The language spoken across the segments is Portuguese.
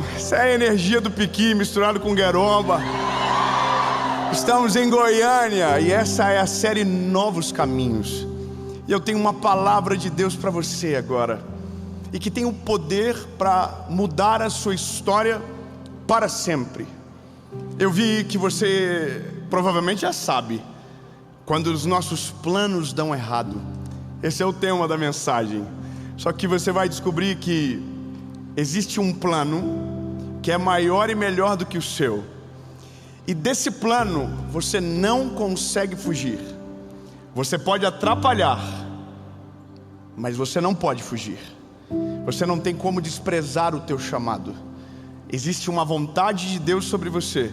irmão, essa é a energia do Piqui misturado com Gueromba. Estamos em Goiânia e essa é a série Novos Caminhos. E eu tenho uma palavra de Deus para você agora, e que tem o poder para mudar a sua história para sempre. Eu vi que você provavelmente já sabe, quando os nossos planos dão errado. Esse é o tema da mensagem. Só que você vai descobrir que existe um plano que é maior e melhor do que o seu. E desse plano você não consegue fugir. Você pode atrapalhar, mas você não pode fugir. Você não tem como desprezar o teu chamado. Existe uma vontade de Deus sobre você,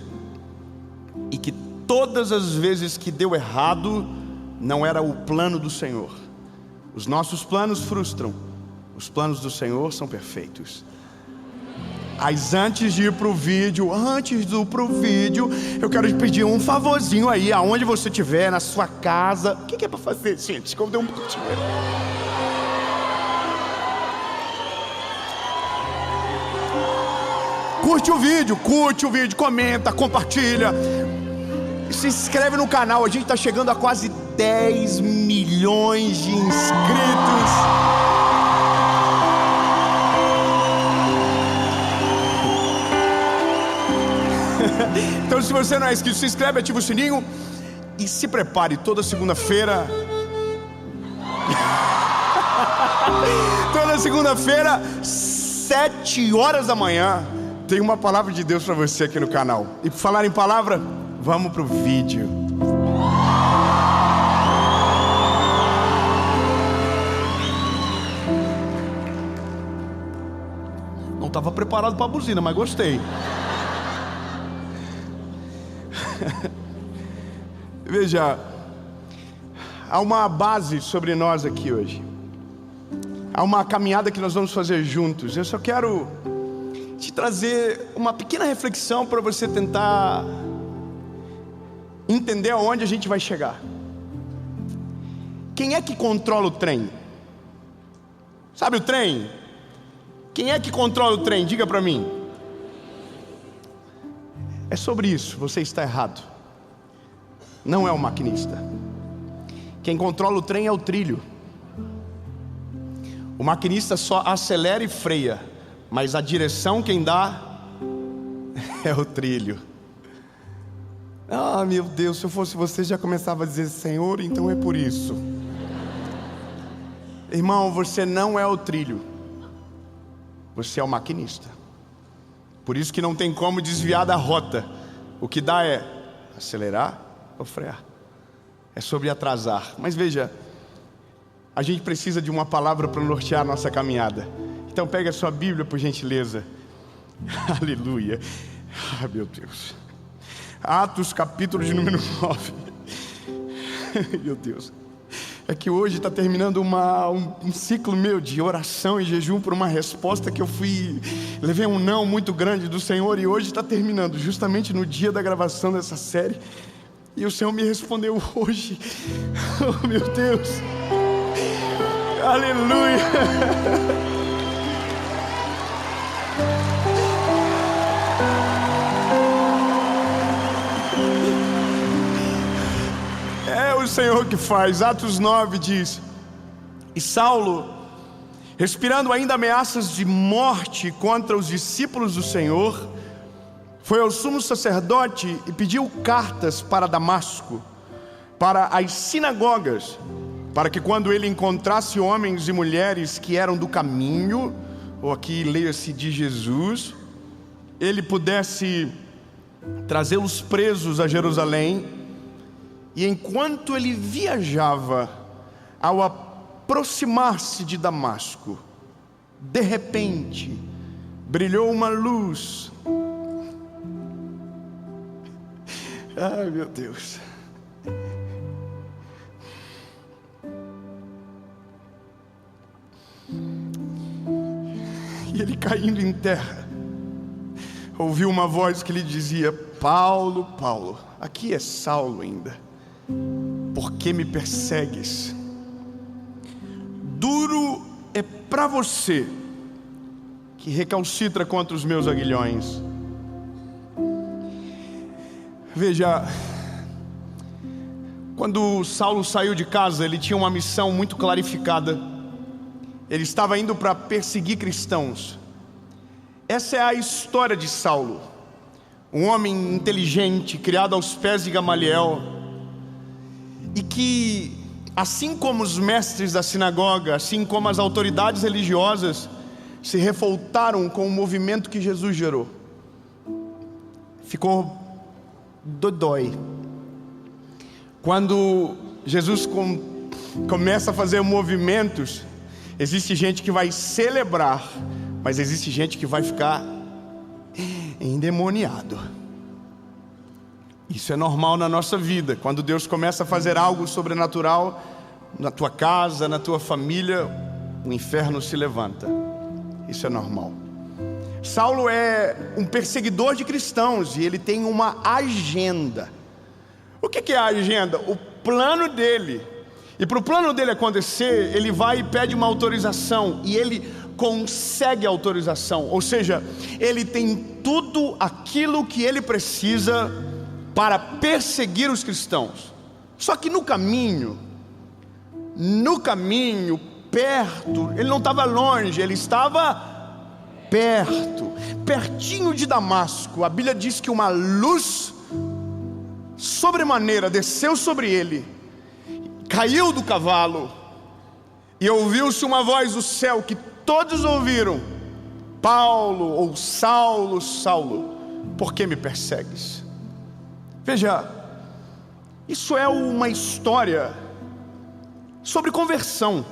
e que todas as vezes que deu errado, não era o plano do Senhor. Os nossos planos frustram, os planos do Senhor são perfeitos. Mas antes de ir pro vídeo, eu quero te pedir um favorzinho aí, aonde você estiver, na sua casa. O que é para fazer, gente? Como deu um pouquinho. Curte o vídeo, comenta, compartilha. Se inscreve no canal, a gente está chegando a quase 10 milhões de inscritos. Então, se você não é inscrito, se inscreve, ativa o sininho e se prepare. Toda segunda-feira, toda segunda-feira, 7 horas da manhã, tem uma palavra de Deus para você aqui no canal. E por falar em palavra, vamos pro vídeo. Não estava preparado para a buzina, mas gostei. Veja, há uma base sobre nós aqui hoje. Há uma caminhada que nós vamos fazer juntos. Eu só quero te trazer uma pequena reflexão para você tentar entender aonde a gente vai chegar. Quem é que controla o trem? Sabe o trem? Quem é que controla o trem? Diga para mim. É sobre isso, você está errado. Não é o maquinista. Quem controla o trem é o trilho. O maquinista só acelera e freia, mas a direção quem dá é o trilho. Ah, meu Deus, se eu fosse você já começava a dizer: Senhor, então é por isso. Irmão, você não é o trilho, você é o maquinista. Por isso que não tem como desviar da rota. O que dá é acelerar ou frear. É sobre atrasar. Mas veja, a gente precisa de uma palavra para nortear a nossa caminhada. Então pega a sua Bíblia, por gentileza. Aleluia. Ah, meu Deus. Atos, capítulo de número 9. Meu Deus. É que hoje está terminando um ciclo meu de oração e jejum por uma resposta que eu levei um não muito grande do Senhor, e hoje está terminando justamente no dia da gravação dessa série, e o Senhor me respondeu hoje. Oh, meu Deus. Aleluia. É o Senhor que faz. Atos 9 diz: e Saulo, respirando ainda ameaças de morte contra os discípulos do Senhor, foi ao sumo sacerdote e pediu cartas para Damasco, para as sinagogas, para que quando ele encontrasse homens e mulheres que eram do caminho, ou aqui leia-se de Jesus, ele pudesse trazê-los presos a Jerusalém. E enquanto ele viajava, ao aproximar-se de Damasco, de repente, brilhou uma luz. Ai, meu Deus. E ele, caindo em terra, ouviu uma voz que lhe dizia: Paulo, Paulo, aqui é Saulo ainda. Por que me persegues? Duro é para você que recalcitra contra os meus aguilhões. Veja, quando Saulo saiu de casa, ele tinha uma missão muito clarificada. Ele estava indo para perseguir cristãos. Essa é a história de Saulo, um homem inteligente, criado aos pés de Gamaliel, e que, assim como os mestres da sinagoga, assim como as autoridades religiosas, se revoltaram com o movimento que Jesus gerou. Ficou dodói. Quando Jesus começa a fazer movimentos, existe gente que vai celebrar, mas existe gente que vai ficar endemoniado. Isso é normal na nossa vida. Quando Deus começa a fazer algo sobrenatural na tua casa, na tua família, o inferno se levanta. Isso é normal. Saulo é um perseguidor de cristãos e ele tem uma agenda. O que é a agenda? O plano dele. E para o plano dele acontecer, ele vai e pede uma autorização, e ele consegue a autorização. Ou seja, ele tem tudo aquilo que ele precisa para perseguir os cristãos. Só que no caminho, perto, ele não estava longe, ele estava perto, pertinho de Damasco. A Bíblia diz que uma luz sobremaneira desceu sobre ele, caiu do cavalo, e ouviu-se uma voz do céu que todos ouviram: Paulo, ou Saulo, Saulo, por que me persegues? Veja, isso é uma história sobre conversão,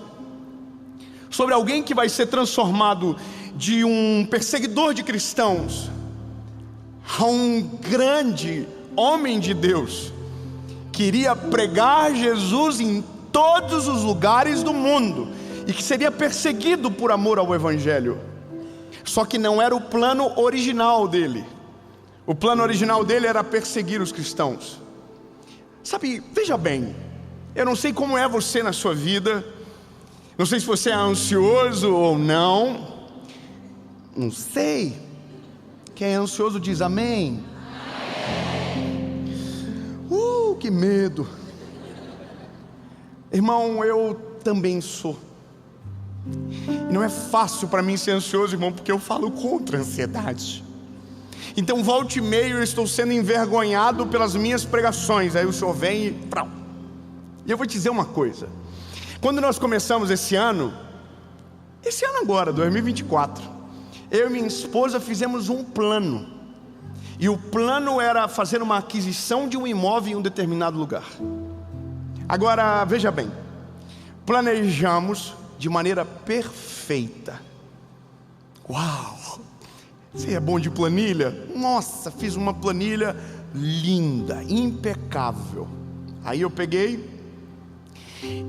sobre alguém que vai ser transformado de um perseguidor de cristãos a um grande homem de Deus, que iria pregar Jesus em todos os lugares do mundo, e que seria perseguido por amor ao Evangelho. Só que não era o plano original dele. O plano original dele era perseguir os cristãos. Sabe, veja bem, eu não sei como é você na sua vida, não sei se você é ansioso ou não, não sei. Quem é ansioso diz amém. Que medo. Irmão, eu também sou. E não é fácil para mim ser ansioso, irmão, porque eu falo contra a ansiedade. Então volta e meia eu estou sendo envergonhado pelas minhas pregações. Aí o senhor vem e eu vou te dizer uma coisa. Quando nós começamos esse ano agora, 2024, eu e minha esposa fizemos um plano. E o plano era fazer uma aquisição de um imóvel em um determinado lugar. Agora, veja bem, planejamos de maneira perfeita. Uau! Você é bom de planilha? Nossa, fiz uma planilha linda, impecável. Aí eu peguei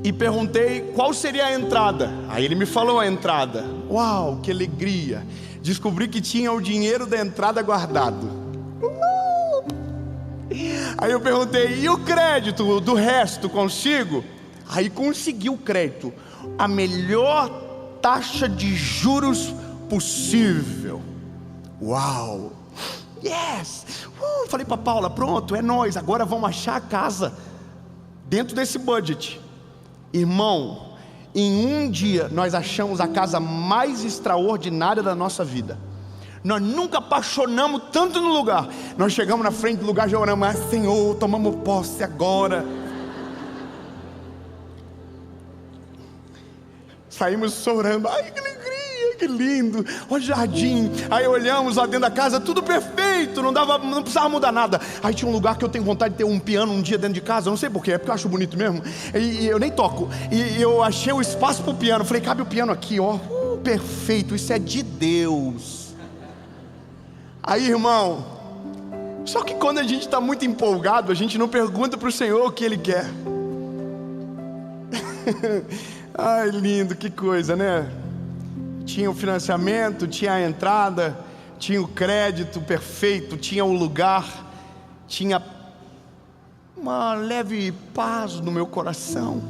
e perguntei qual seria a entrada. Aí ele me falou a entrada. Uau, que alegria! Descobri que tinha o dinheiro da entrada guardado. Aí eu perguntei: e o crédito do resto consigo? Aí consegui o crédito, a melhor taxa de juros possível. Uau! Yes! Falei para Paula: pronto, é nós, agora vamos achar a casa dentro desse budget. Irmão, em um dia nós achamos a casa mais extraordinária da nossa vida. Nós nunca apaixonamos tanto no lugar. Nós chegamos na frente do lugar, já oramos: Senhor, tomamos posse agora. Saímos chorando: ai, que alegria, que lindo, olha o jardim. Aí olhamos lá dentro da casa, tudo perfeito, não precisava mudar nada. Aí tinha um lugar que eu tenho vontade de ter um piano um dia dentro de casa, não sei porquê, é porque eu acho bonito mesmo. E eu nem toco. E eu achei o espaço para o piano. Falei: cabe o piano aqui, ó. Perfeito, isso é de Deus. Aí, irmão, só que quando a gente está muito empolgado, a gente não pergunta para o Senhor o que Ele quer. Ai, lindo, que coisa, né? Tinha o financiamento, tinha a entrada, tinha o crédito perfeito, tinha o lugar, tinha uma leve paz no meu coração.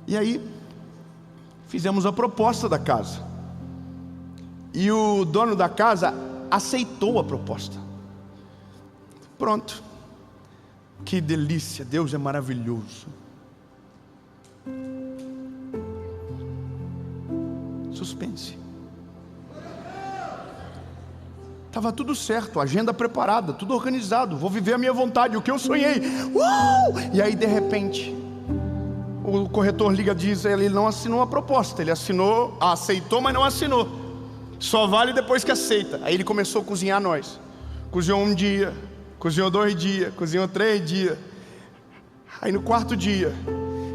E aí, fizemos a proposta da casa. E o dono da casa aceitou a proposta. Pronto. Que delícia, Deus é maravilhoso. Suspense. Estava tudo certo, agenda preparada, tudo organizado. Vou viver a minha vontade, o que eu sonhei. E aí de repente o corretor liga e diz: ele não assinou a proposta. Ele aceitou, mas não assinou. Só vale depois que aceita. Aí ele começou a cozinhar nós. Cozinhou um dia, cozinhou 2 dias, cozinhou 3 dias. Aí no 4º dia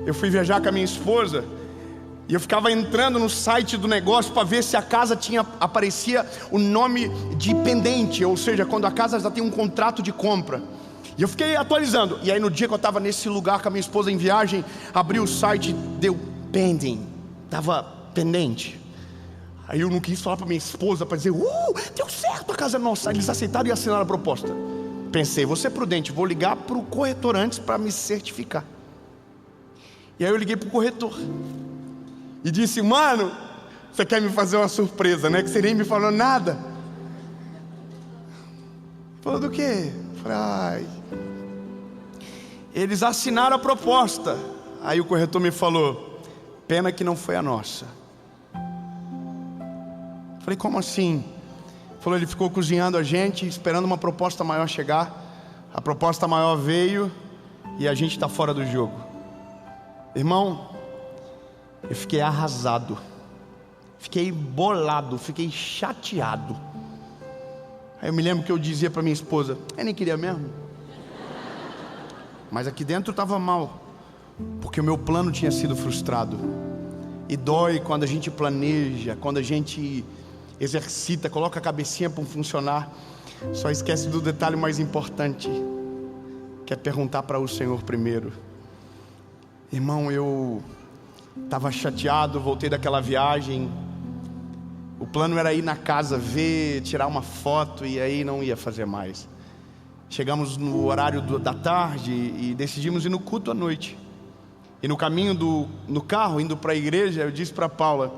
eu fui viajar com a minha esposa, e eu ficava entrando no site do negócio para ver se a casa aparecia o nome de pendente, ou seja, quando a casa já tem um contrato de compra. E eu fiquei atualizando. E aí no dia que eu estava nesse lugar com a minha esposa em viagem, abri o site, deu pending, estava pendente. Aí eu não quis falar para minha esposa para dizer: deu certo, a casa é nossa. Eles aceitaram e assinaram a proposta. Pensei, vou ser prudente, vou ligar para o corretor antes para me certificar. E aí eu liguei para o corretor e disse: mano, você quer me fazer uma surpresa, né? Que você nem me falou nada. Falou: do quê? Falei: eles assinaram a proposta. Aí o corretor me falou: pena que não foi a nossa. Falei: como assim? Falou: ele ficou cozinhando a gente, esperando uma proposta maior chegar. A proposta maior veio e a gente está fora do jogo. Irmão, eu fiquei arrasado, fiquei bolado, fiquei chateado. Aí eu me lembro que eu dizia para minha esposa: eu nem queria mesmo. Mas aqui dentro estava mal, porque o meu plano tinha sido frustrado. E dói quando a gente planeja, quando a gente exercita, coloca a cabecinha para funcionar, só esquece do detalhe mais importante, que é perguntar para o Senhor primeiro. Irmão, eu estava chateado, voltei daquela viagem. O plano era ir na casa ver, tirar uma foto, e aí não ia fazer mais. Chegamos no horário da tarde e decidimos ir no culto à noite. E no caminho no carro, indo para a igreja, eu disse para Paula: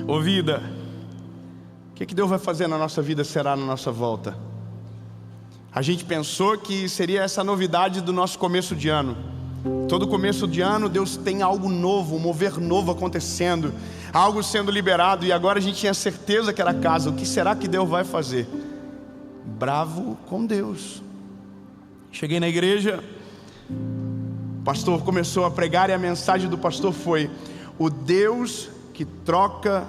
ô vida, o que Deus vai fazer na nossa vida será na nossa volta. A gente pensou que seria essa novidade do nosso começo de ano. Todo começo de ano Deus tem algo novo, um mover novo acontecendo, algo sendo liberado. E agora a gente tinha certeza que era casa. O que será que Deus vai fazer? Bravo com Deus. Cheguei na igreja, o pastor começou a pregar, e a mensagem do pastor foi: o Deus que troca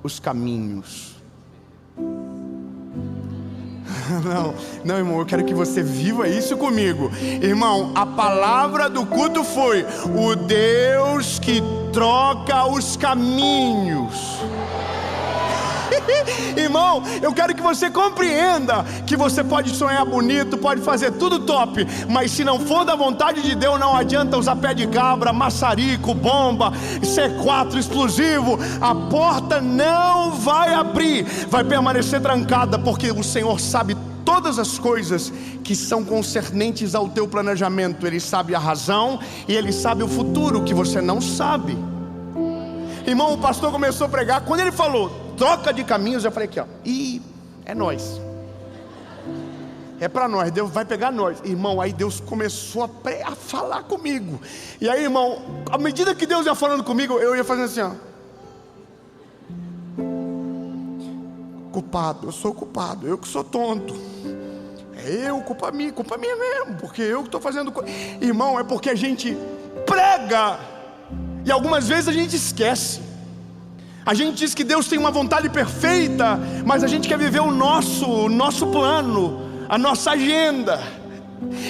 os caminhos. Não, irmão, eu quero que você viva isso comigo. Irmão, a palavra do culto foi: o Deus que troca os caminhos. Irmão, eu quero que você compreenda que você pode sonhar bonito, pode fazer tudo top, mas se não for da vontade de Deus, não adianta usar pé de cabra, maçarico, bomba, C4, explosivo. A porta não vai abrir, vai permanecer trancada, porque o Senhor sabe todas as coisas que são concernentes ao teu planejamento. Ele sabe a razão e Ele sabe o futuro que você não sabe. Irmão, o pastor começou a pregar. Quando ele falou troca de caminhos, eu falei aqui, ó, é nós, é para nós, Deus vai pegar nós. Irmão, aí Deus começou a falar comigo. E aí, irmão, à medida que Deus ia falando comigo, eu ia fazendo assim, ó. Culpado, eu sou culpado, eu que sou tonto. É eu, culpa minha mesmo, porque eu que estou fazendo. Irmão, é porque a gente prega e algumas vezes a gente esquece. A gente diz que Deus tem uma vontade perfeita, mas a gente quer viver o nosso plano, a nossa agenda.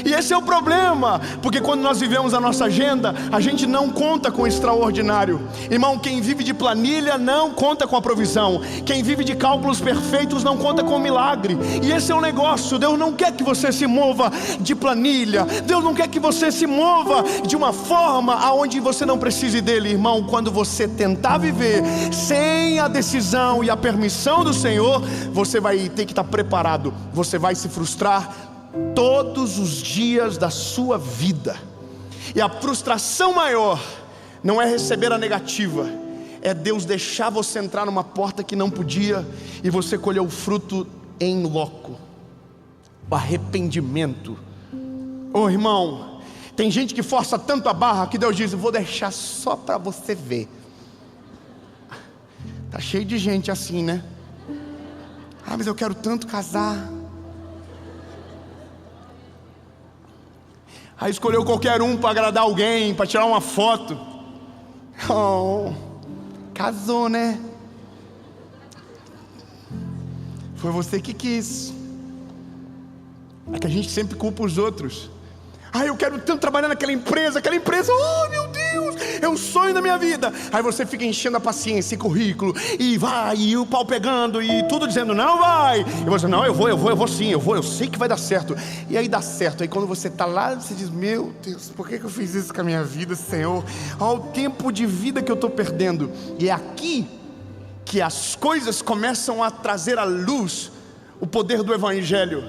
E esse é o problema, porque quando nós vivemos a nossa agenda, a gente não conta com o extraordinário. Irmão, quem vive de planilha não conta com a provisão. Quem vive de cálculos perfeitos não conta com o milagre. E esse é o negócio. Deus não quer que você se mova de planilha. Deus não quer que você se mova de uma forma aonde você não precise dele. Irmão, quando você tentar viver sem a decisão e a permissão do Senhor, você vai ter que estar preparado. Você vai se frustrar todos os dias da sua vida. E a frustração maior não é receber a negativa, é Deus deixar você entrar numa porta que não podia, e você colher o fruto em loco, o arrependimento. Ô irmão, tem gente que força tanto a barra que Deus diz: eu vou deixar só para você ver. Tá cheio de gente assim, né? Ah, mas eu quero tanto casar. Aí escolheu qualquer um para agradar alguém, para tirar uma foto. Oh, casou, né? Foi você que quis. É que a gente sempre culpa os outros. Ah, eu quero tanto trabalhar naquela empresa, oh meu Deus, é um sonho da minha vida. Aí você fica enchendo a paciência e currículo, e vai, e o pau pegando, e tudo dizendo não vai. E você, não, eu vou sim, eu sei que vai dar certo. E aí dá certo, aí quando você está lá, você diz: meu Deus, por que eu fiz isso com a minha vida, Senhor? Olha o tempo de vida que eu estou perdendo. E é aqui que as coisas começam a trazer à luz o poder do Evangelho.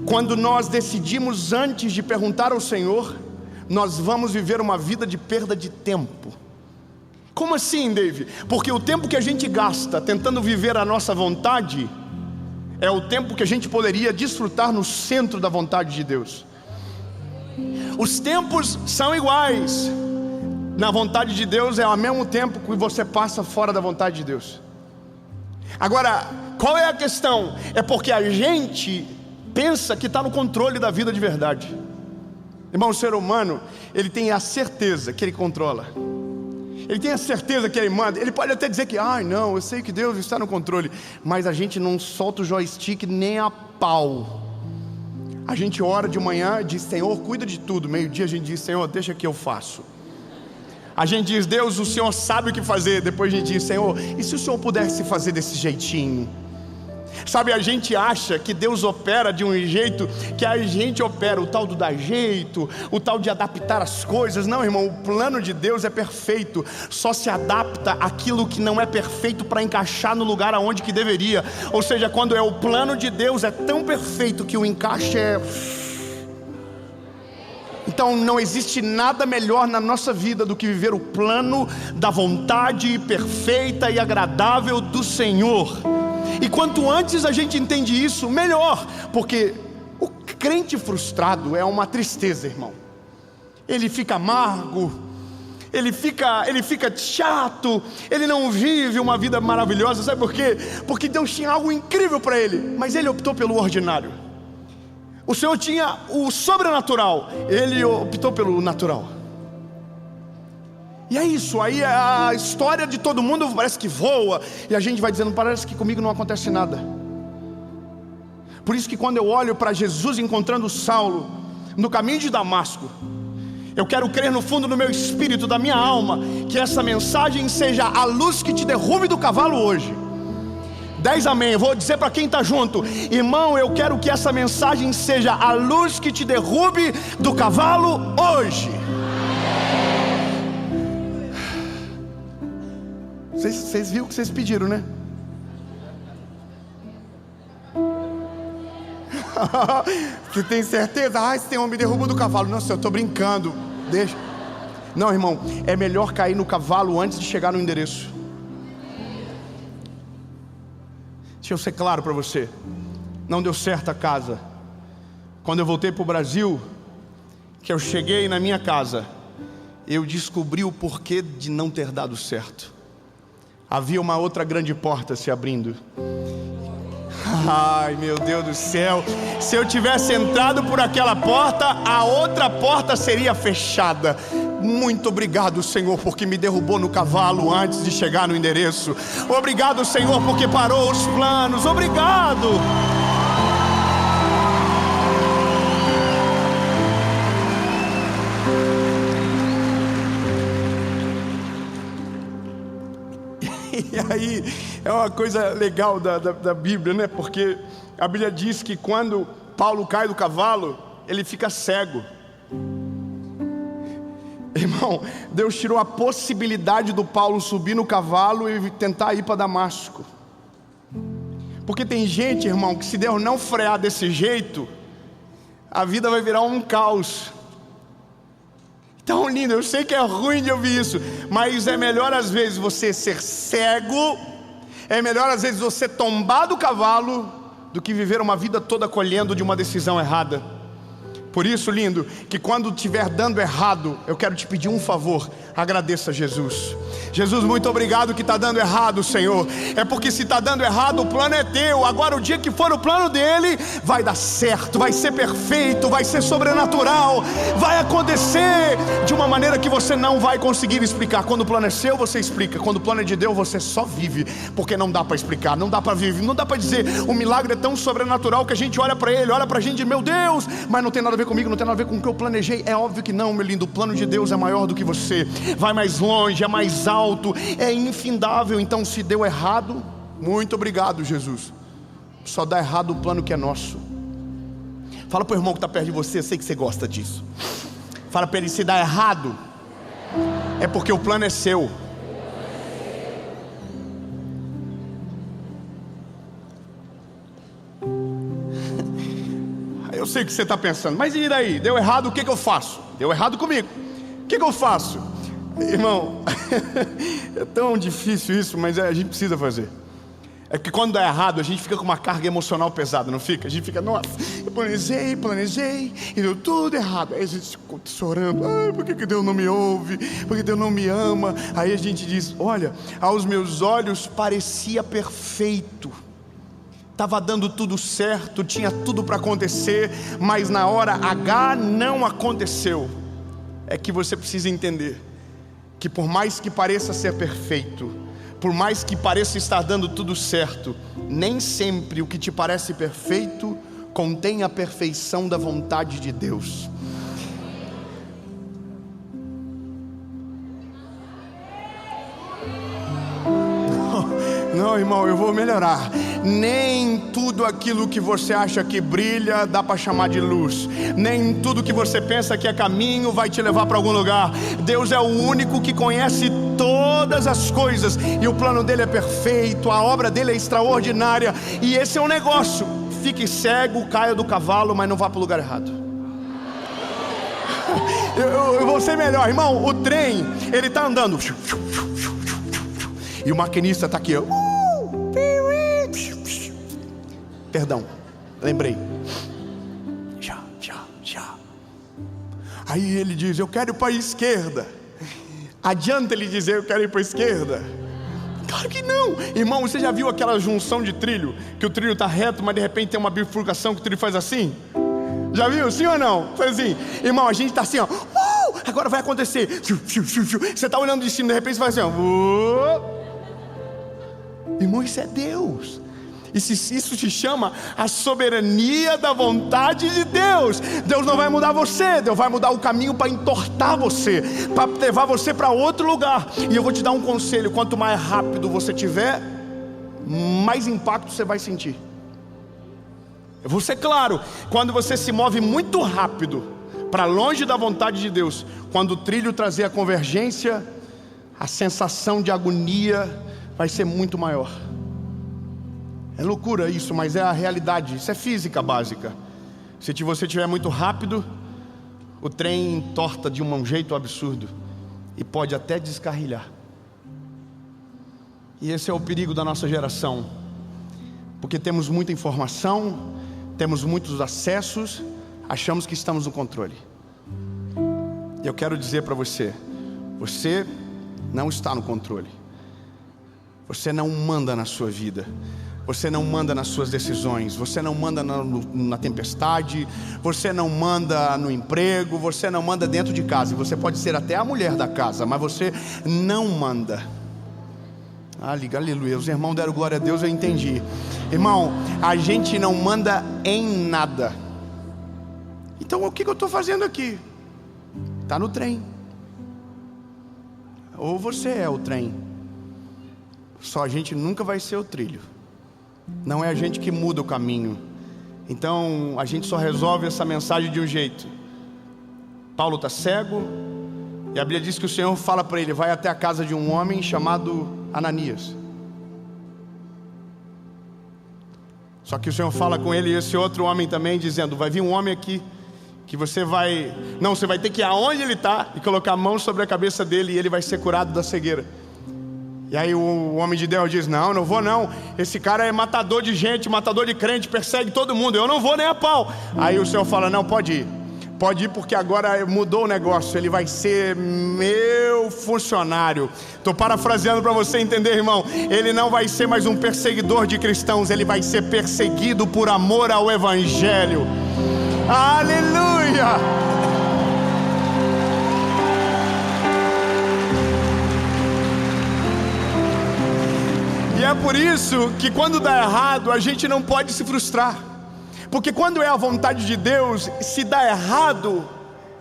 Quando nós decidimos antes de perguntar ao Senhor, nós vamos viver uma vida de perda de tempo. Como assim, Dave? Porque o tempo que a gente gasta tentando viver a nossa vontade é o tempo que a gente poderia desfrutar no centro da vontade de Deus. Os tempos são iguais. Na vontade de Deus é ao mesmo tempo que você passa fora da vontade de Deus. Agora, qual é a questão? É porque a gente pensa que está no controle da vida de verdade. Irmão, o ser humano, ele tem a certeza que ele controla. Ele tem a certeza que ele manda. Ele pode até dizer que, não, eu sei que Deus está no controle. Mas a gente não solta o joystick nem a pau. A gente ora de manhã e diz: Senhor, cuida de tudo. Meio-dia a gente diz: Senhor, deixa que eu faço. A gente diz: Deus, o Senhor sabe o que fazer. Depois a gente diz: Senhor, e se o Senhor pudesse fazer desse jeitinho? Sabe, a gente acha que Deus opera de um jeito que a gente opera, o tal do dar jeito, o tal de adaptar as coisas. Não, irmão, o plano de Deus é perfeito. Só se adapta aquilo que não é perfeito para encaixar no lugar aonde que deveria. Ou seja, quando é o plano de Deus é tão perfeito que o encaixe é... Então não existe nada melhor na nossa vida do que viver o plano da vontade perfeita e agradável do Senhor. E quanto antes a gente entende isso, melhor. Porque o crente frustrado é uma tristeza, irmão. Ele fica amargo, ele fica chato, ele não vive uma vida maravilhosa. Sabe por quê? Porque Deus tinha algo incrível para ele, mas ele optou pelo ordinário. O Senhor tinha o sobrenatural, ele optou pelo natural. E é isso, aí a história de todo mundo parece que voa, e a gente vai dizendo: parece que comigo não acontece nada. Por isso que quando eu olho para Jesus encontrando Saulo no caminho de Damasco, eu quero crer no fundo do meu espírito, da minha alma, que essa mensagem seja a luz que te derrube do cavalo hoje. 10 amém, eu vou dizer para quem está junto: irmão, eu quero que essa mensagem seja a luz que te derrube do cavalo hoje. Vocês viram o que vocês pediram, né? Você tem certeza? Esse homem me derruba do cavalo. Não, senhor, eu estou brincando. Deixa. Não, irmão, é melhor cair no cavalo antes de chegar no endereço. Deixa eu ser claro para você. Não deu certo a casa. Quando eu voltei para o Brasil, que eu cheguei na minha casa, eu descobri o porquê de não ter dado certo. Havia uma outra grande porta se abrindo. Ai, meu Deus do céu. Se eu tivesse entrado por aquela porta, a outra porta seria fechada. Muito obrigado, Senhor, porque me derrubou no cavalo antes de chegar no endereço. Obrigado, Senhor, porque parou os planos. Obrigado. E aí, é uma coisa legal da Bíblia, né? Porque a Bíblia diz que quando Paulo cai do cavalo, ele fica cego. Irmão, Deus tirou a possibilidade do Paulo subir no cavalo e tentar ir para Damasco. Porque tem gente, irmão, que se Deus não frear desse jeito, a vida vai virar um caos. Tão lindo, eu sei que é ruim de ouvir isso, mas é melhor às vezes você ser cego, é melhor às vezes você tombar do cavalo, do que viver uma vida toda colhendo de uma decisão errada. Por isso, lindo, que quando estiver dando errado, eu quero te pedir um favor: agradeça a Jesus. Jesus, muito obrigado que está dando errado, Senhor. É porque se está dando errado, o plano é teu. Agora o dia que for o plano dele, vai dar certo, vai ser perfeito, vai ser sobrenatural, vai acontecer de uma maneira que você não vai conseguir explicar. Quando o plano é seu, você explica. Quando o plano é de Deus, você só vive. Porque não dá para explicar, não dá para viver, não dá para dizer. O milagre é tão sobrenatural que a gente olha para ele, olha para a gente e diz: meu Deus, mas não tem nada a ver comigo, não tem nada a ver com o que eu planejei. É óbvio que não, meu lindo. O plano de Deus é maior do que você, vai mais longe, é mais alto, é infindável. Então se deu errado, muito obrigado, Jesus. Só dá errado o plano que é nosso. Fala para o irmão que está perto de você, eu sei que você gosta disso. Fala para ele: se dá errado, é porque o plano é seu. Eu sei que você está pensando, mas e daí? Deu errado, o que eu faço? Deu errado comigo, o que eu faço? Irmão, é tão difícil isso, mas a gente precisa fazer. É que quando dá errado, a gente fica com uma carga emocional pesada, não fica? A gente fica: nossa, eu planejei, e deu tudo errado. Aí a gente fica chorando: ai, por que Deus não me ouve? Por que Deus não me ama? Aí a gente diz: olha, aos meus olhos parecia perfeito, estava dando tudo certo, tinha tudo para acontecer, mas na hora H não aconteceu. É que você precisa entender que por mais que pareça ser perfeito, por mais que pareça estar dando tudo certo, nem sempre o que te parece perfeito contém a perfeição da vontade de Deus. Não, irmão, eu vou melhorar. Nem tudo aquilo que você acha que brilha dá para chamar de luz. Nem tudo que você pensa que é caminho vai te levar para algum lugar. Deus é o único que conhece todas as coisas, e o plano dele é perfeito, a obra dele é extraordinária. E esse é o negócio: fique cego, caia do cavalo, mas não vá para o lugar errado. Eu vou ser melhor, irmão. O trem, ele está andando, e o maquinista está aqui, ó. Perdão, lembrei. Já. Aí ele diz: eu quero ir para a esquerda. Adianta ele dizer: eu quero ir para a esquerda? Claro que não. Irmão, você já viu aquela junção de trilho, que o trilho está reto, mas de repente tem uma bifurcação que o trilho faz assim? Já viu? Sim ou não? Faz assim. Irmão, a gente está assim, ó. Agora vai acontecer. Você está olhando de cima, de repente você faz assim, ó. Irmão, isso é Deus. Isso se chama a soberania da vontade de Deus. Deus não vai mudar você, Deus vai mudar o caminho para entortar você, para levar você para outro lugar. E eu vou te dar um conselho: quanto mais rápido você tiver, mais impacto você vai sentir. Eu vou ser claro: quando você se move muito rápido para longe da vontade de Deus, quando o trilho trazer a convergência, a sensação de agonia vai ser muito maior. É loucura isso, mas é a realidade. Isso é física básica. Se você estiver muito rápido, o trem entorta de um jeito absurdo e pode até descarrilhar. E esse é o perigo da nossa geração, porque temos muita informação, temos muitos acessos, achamos que estamos no controle. E eu quero dizer para você: você não está no controle. Você não manda na sua vida. Você não manda nas suas decisões. Você não manda na tempestade. Você não manda no emprego. Você não manda dentro de casa. E você pode ser até a mulher da casa, mas você não manda. Aleluia. Os irmãos deram glória a Deus, eu entendi. Irmão, a gente não manda em nada. Então o que eu estou fazendo aqui? Está no trem. Ou você é o trem. Só a gente nunca vai ser o trilho. Não é a gente que muda o caminho. Então a gente só resolve essa mensagem de um jeito. Paulo está cego, e a Bíblia diz que o Senhor fala para ele: vai até a casa de um homem chamado Ananias. Só que o Senhor fala com ele e esse outro homem também, dizendo: vai vir um homem aqui que você vai ter que ir aonde ele está e colocar a mão sobre a cabeça dele e ele vai ser curado da cegueira. E aí o homem de Deus diz: não vou não, esse cara é matador de gente, matador de crente, persegue todo mundo, eu não vou nem a pau. Aí o Senhor fala: não, pode ir porque agora mudou o negócio, ele vai ser meu funcionário. Estou parafraseando para você entender, irmão. Ele não vai ser mais um perseguidor de cristãos, ele vai ser perseguido por amor ao Evangelho. Aleluia! E é por isso que quando dá errado, a gente não pode se frustrar. Porque quando é a vontade de Deus, se dá errado,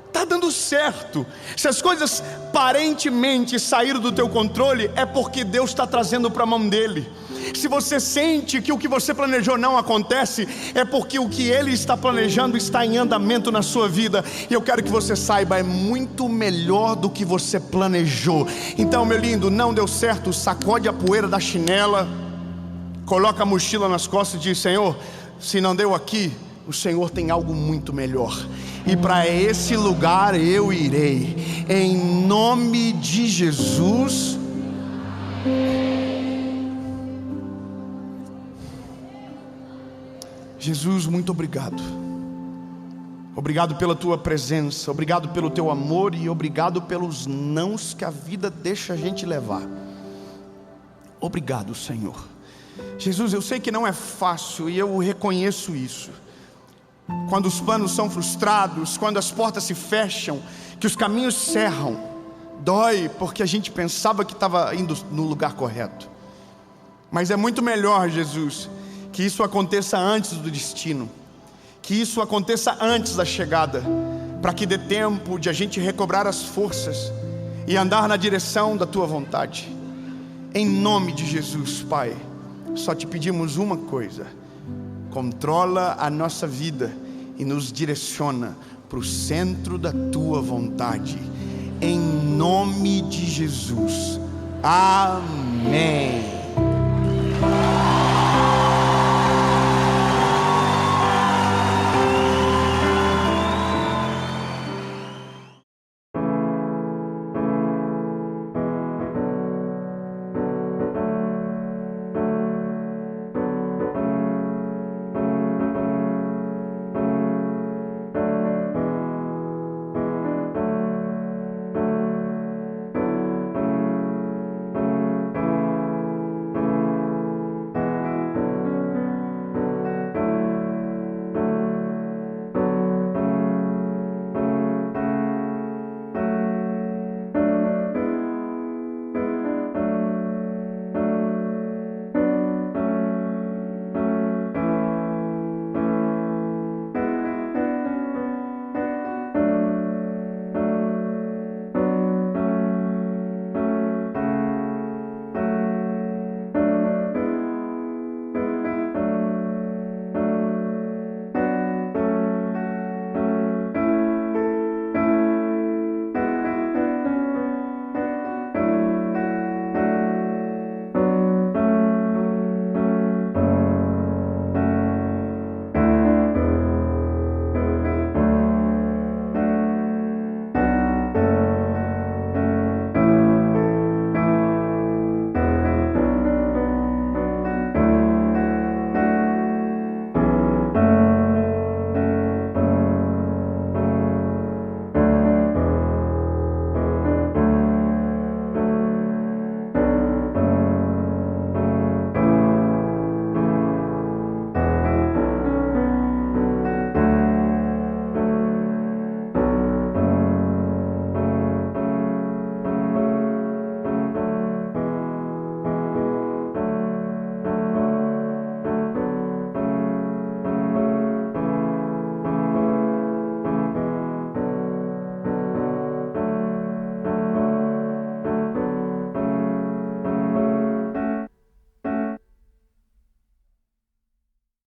está dando certo. Se as coisas aparentemente saíram do teu controle, é porque Deus está trazendo para a mão dele. Se você sente que o que você planejou não acontece, é porque o que Ele está planejando está em andamento na sua vida. E eu quero que você saiba, é muito melhor do que você planejou. Então, meu lindo, não deu certo, sacode a poeira da chinela, coloca a mochila nas costas e diz: Senhor, se não deu aqui, o Senhor tem algo muito melhor. E para esse lugar eu irei, em nome de Jesus. Jesus, muito obrigado. Obrigado pela tua presença, obrigado pelo teu amor e obrigado pelos nãos que a vida deixa a gente levar. Obrigado, Senhor. Jesus, eu sei que não é fácil e eu reconheço isso. Quando os planos são frustrados, quando as portas se fecham, que os caminhos cerram, dói porque a gente pensava que estava indo no lugar correto. Mas é muito melhor, Jesus, que isso aconteça antes do destino, que isso aconteça antes da chegada, para que dê tempo de a gente recobrar as forças e andar na direção da tua vontade. Em nome de Jesus, Pai, só te pedimos uma coisa: controla a nossa vida e nos direciona para o centro da tua vontade. Em nome de Jesus, amém.